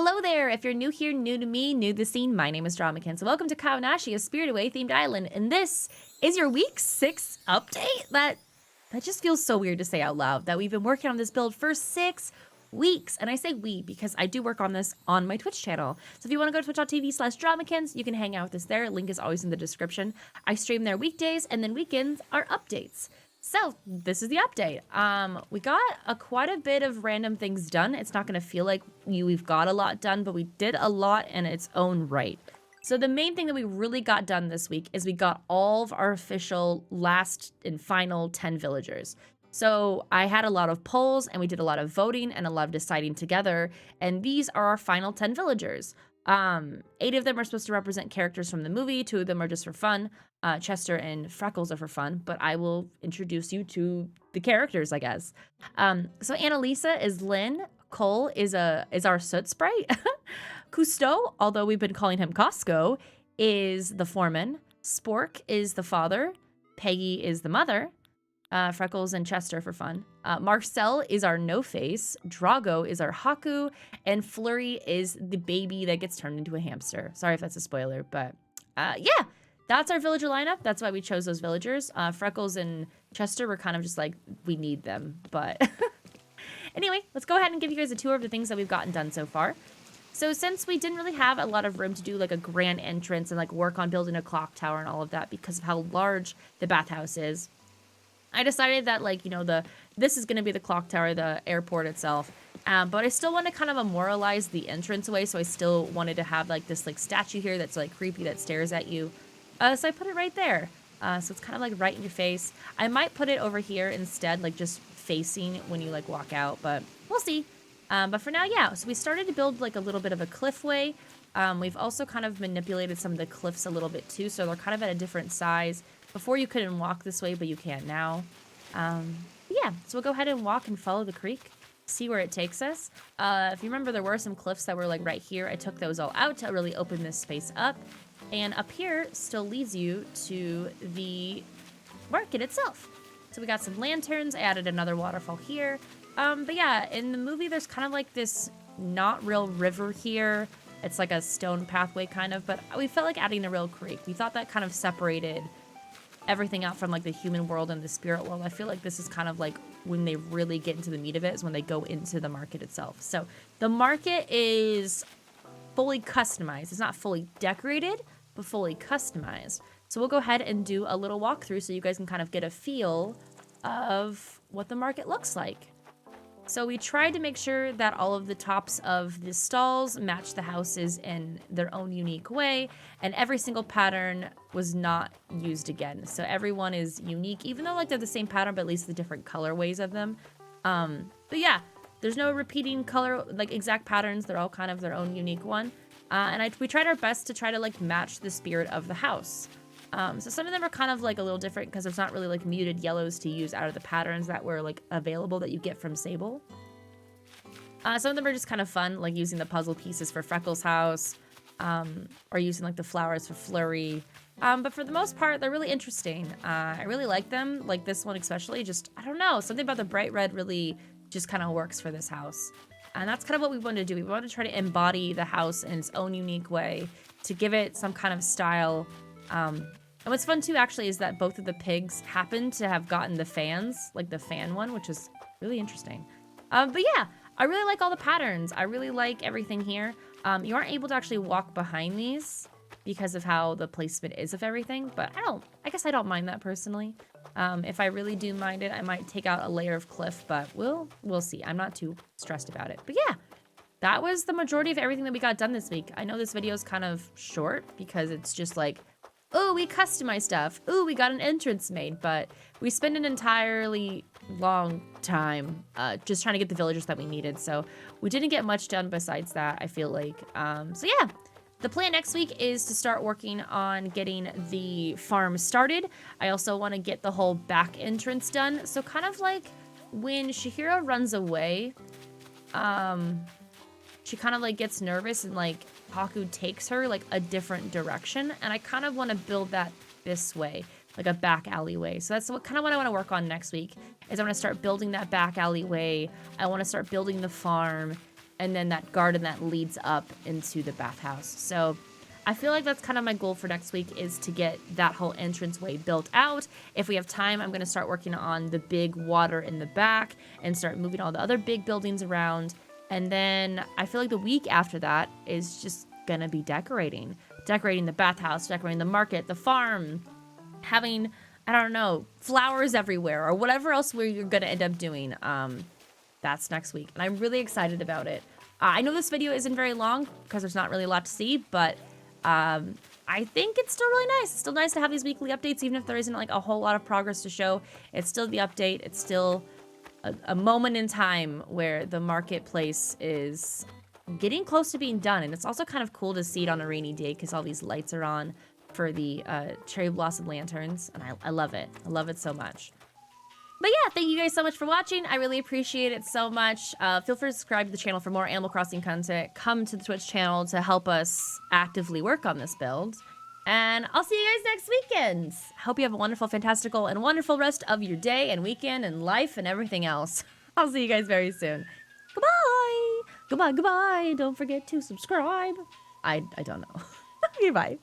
Hello there! If you're new here, new to me, new to the scene, my name is Dramakin. So welcome to Kaonashi, a Spirit Away themed island, and this is your week 6 update? That just feels so weird to say out loud, that we've been working on this build for 6 weeks. And I say we because I do work on this on my Twitch channel. So if you want to go to twitch.tv/Dramakins, you can hang out with us there. Link is always in the description. I stream there weekdays, and then weekends are updates. So this is the update. We got quite a bit of random things done. It's not going to feel like we've got a lot done, but we did a lot in its own right. So the main thing that we really got done this week is we got all of our official last and final 10 villagers. So I had a lot of polls and we did a lot of voting and a lot of deciding together. And these are our final 10 villagers. 8 of them are supposed to represent characters from the movie. 2 of them are just for fun. Chester and Freckles are for fun, but I will introduce you to the characters, I guess. So Annalisa is Lynn. Cole is our Soot Sprite. Cousteau, although we've been calling him Costco, is the foreman. Spork is the father. Peggy is the mother. Freckles and Chester for fun. Marcel is our no-face. Drago is our Haku. And Flurry is the baby that gets turned into a hamster. Sorry if that's a spoiler, but yeah, that's our villager lineup. That's why we chose those villagers. Freckles and Chester were kind of just like, we need them, but anyway, let's go ahead and give you guys a tour of the things that we've gotten done so far. So since we didn't really have a lot of room to do like a grand entrance and like work on building a clock tower and all of that because of how large the bathhouse is, I decided that, like, you know, this is going to be the clock tower, the airport itself. But I still want to kind of memorialize the entranceway, so I still wanted to have, like, this, like, statue here that's, like, creepy that stares at you. So I put it right there. So it's kind of, like, right in your face. I might put it over here instead, like, just facing when you, like, walk out, but we'll see. But for now, yeah. So we started to build, like, a little bit of a cliffway. We've also kind of manipulated some of the cliffs a little bit, too, so they're kind of at a different size. Before you couldn't walk this way, but you can now. Yeah, so we'll go ahead and walk and follow the creek, see where it takes us. If you remember, there were some cliffs that were like right here. I took those all out to really open this space up. And up here still leads you to the market itself. So we got some lanterns. I added another waterfall here. But yeah, in the movie, there's kind of like this not real river here. It's like a stone pathway kind of, but we felt like adding a real creek. We thought that kind of separated everything out from like the human world and the spirit world. I feel like this is kind of like when they really get into the meat of it is when they go into the market itself. So the market is fully customized. It's not fully decorated, but fully customized. So we'll go ahead and do a little walkthrough so you guys can kind of get a feel of what the market looks like. So we tried to make sure that all of the tops of the stalls match the houses in their own unique way, and every single pattern was not used again. So everyone is unique, even though like they're the same pattern, but at least the different colorways of them. But yeah, there's no repeating color, like exact patterns. They're all kind of their own unique one. And we tried our best to try to like match the spirit of the house. So some of them are kind of like a little different because there's not really like muted yellows to use out of the patterns that were like available that you get from Sable. Some of them are just kind of fun, like using the puzzle pieces for Freckles' house, or using like the flowers for Flurry. But for the most part, they're really interesting. I really like them, like this one especially. Just, I don't know, something about the bright red really just kind of works for this house. And that's kind of what we wanted to do. We wanted to try to embody the house in its own unique way to give it some kind of style. And what's fun too, actually, is that both of the pigs happen to have gotten the fans, like the fan one, which is really interesting. But yeah, I really like all the patterns. I really like everything here. You aren't able to actually walk behind these because of how the placement is of everything, but I guess I don't mind that personally. If I really do mind it, I might take out a layer of cliff, but we'll see. I'm not too stressed about it. But yeah, that was the majority of everything that we got done this week. I know this video is kind of short because it's just like, oh, we customized stuff. Oh, we got an entrance made, but we spent an entirely long time just trying to get the villagers that we needed. So we didn't get much done besides that, I feel like. So yeah, the plan next week is to start working on getting the farm started. I also want to get the whole back entrance done. So kind of like when Shihiro runs away, she kind of like gets nervous and like Haku takes her like a different direction, and I kind of want to build that this way, like a back alleyway. So that's what I want to work on next week is I want to start building that back alleyway. I want to start building the farm, and then that garden that leads up into the bathhouse. So I feel like that's kind of my goal for next week, is to get that whole entranceway built out. If we have time, I'm going to start working on the big water in the back and start moving all the other big buildings around. And then I feel like the week after that is just going to be decorating. Decorating the bathhouse, decorating the market, the farm, having, I don't know, flowers everywhere, or whatever else you're going to end up doing. That's next week, and I'm really excited about it. I know this video isn't very long because there's not really a lot to see, but I think it's still really nice. It's still nice to have these weekly updates, even if there isn't like a whole lot of progress to show. It's still the update. It's still a moment in time where the marketplace is getting close to being done, and it's also kind of cool to see it on a rainy day because all these lights are on for the cherry blossom lanterns, and I love it. I love it so much. But yeah, thank you guys so much for watching. I really appreciate it so much. Feel free to subscribe to the channel for more Animal Crossing content. Come to the Twitch channel to help us actively work on this build. And I'll see you guys next weekend. Hope you have a wonderful, fantastical, and wonderful rest of your day and weekend and life and everything else. I'll see you guys very soon. Goodbye. Goodbye, goodbye. Don't forget to subscribe. I don't know. Goodbye.